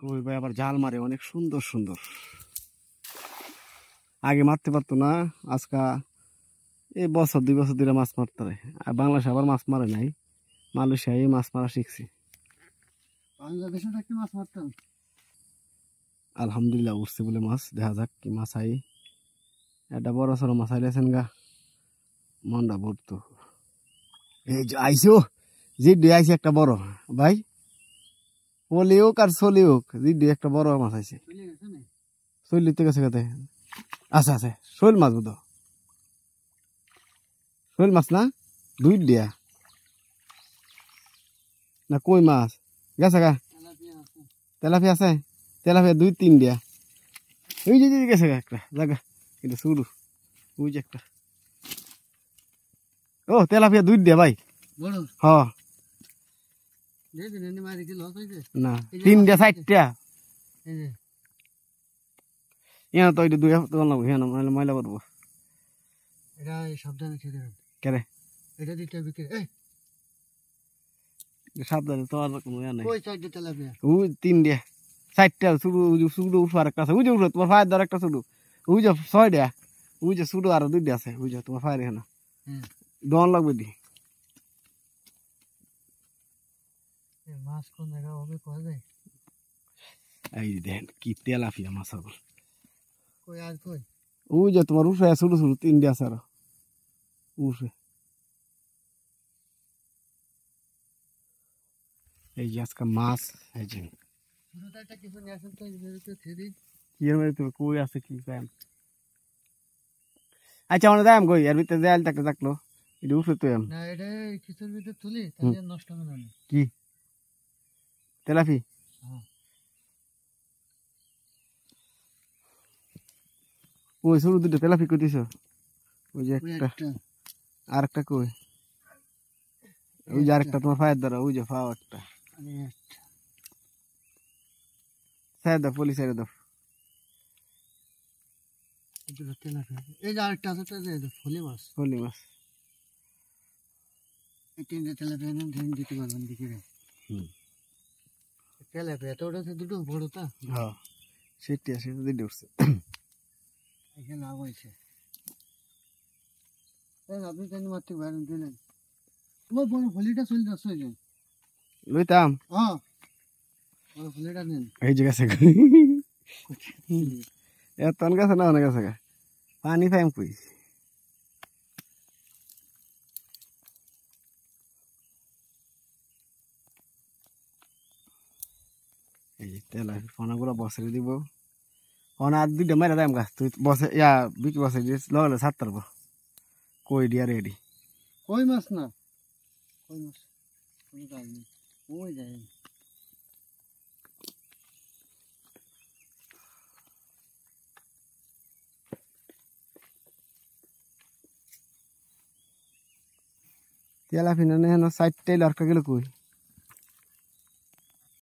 কই ভাই আবার জাল মারে অনেক সুন্দর সুন্দর। আগে মারতে পারতো না, আজকা এই বছর 2 বছর ধরে মাছ মারতে পারে। আর বাংলাদেশে আবার মাছ মারে নাই, মালয়েশিয়ায় মাছ মারা শিখছি। বাংলাদেশে থাকতে মাছ মারতাম। আলহামদুলিল্লাহ উঠছে বলে মাছ, দেখা যাক কি মাছ আই। একটা বড় সড়ো মাছ আইলেছেন গা, মনটা ভরতো। এই যে আইসো, জিডি আইছে একটা বড় ভাই, পলি হোক আর চলি হোক, জিডি একটা বড় মাছ আইছে। চলিতে গেছে কাতে, আচ্ছা আচ্ছা শৈল মাছ বুধ, শৈল মাছ না 2 দিয়া না কই মাছ গেছে গা, তেলাপিয়া আছে, তেলাপিয়া 2-3 দিয়া। ওই যে গেছে গা একটা জায়গা, এটা শুরু ওই যে একটা। ও তেলাপিয়া 2 দিয়া ভাই, হ না 3 দিয়া 4টা। ইয়া তো এটা 2 লাগবে, হ্যাঁ ময়লা করবো। এটা সাবধানে খেতে হবে। কেরে এটা দিতে হবে কে? এই সাবধানে তো আর কোনো ইয়া নাই। কই চারটে তেলাপিয়া? ওই 3 দিয়া 4টা শুরু, শুরু উঠার একটা আছে, ওই যে উঠো তোমার ফায়ার ধর একটা শুরু, ওই যে 6টা, ওই যে শুরু আরো 2টা আছে, ওই যে তোমার ফায়ার এখানে ডন লাগবে দি। মাছ কোন জায়গা হবে কয় যায়? এই দেখেন কি তেলাপিয়া মাছ হবে। কই আর কই? ওই যে তোমার উঠে শুরু শুরু 3টা আছে আরো উঠে। এই যে আজকে মাছ, এই যে ছোটটা কিছু নিয়ে আসেন তো, এই খেদি কি এর মধ্যে তুমি কই আছে কি কাম। আচ্ছা আমরা যাইম কই এর ভিতরে যাইল থাকতে থাকলো, এটা উঠে তো এম না, এটা কিছুর ভিতরে তুলি তাহলে নষ্ট হবে না। কি তেলাপি? হ্যাঁ ওই শুরু 2টা তেলাপি কইতিছ, ওই যে একটা আর একটা কই, ওই যে আরেকটা তোমার ফায়ার ধরা, ওই যে ফাও একটা ছেড়ে দাও, পুলিশ ছেড়ে দাও। এই যে আরেকটা আছে, ফলি মাছ, ফলি মাছ। এই 3টে তেলাপিয়া ধ্যান দিতে পারবেন দিকে রে। তেলাপিয়া তো ওটা দুটো বড় তা। হ্যাঁ সেটি আছে, দিতে উঠছে এখানে লাভ হয়েছে। আপনি কেন মারতে পারেন দিলেন? তোমার বড় ফলিটা চলে যাচ্ছে ওই যে লইতাম। হ্যাঁ বড় ফলিটা নেন। এই যে গেছে এত গেছে না অনেক গেছে, পানি ফাইম কই। এই যে তেলাপি ফোনাগুলো বসে দিব, ফোন আর 2টা মেরে দাম গাছ তুই বসে ইয়া বিকি বসে দিস ললে 7 পারবো। কই দিয়া রেডি? কই মাছ না, কই মাছ ওই যায় না, ওই যায় না। তেলাপি না না 4টাই লড়কা গেল কই।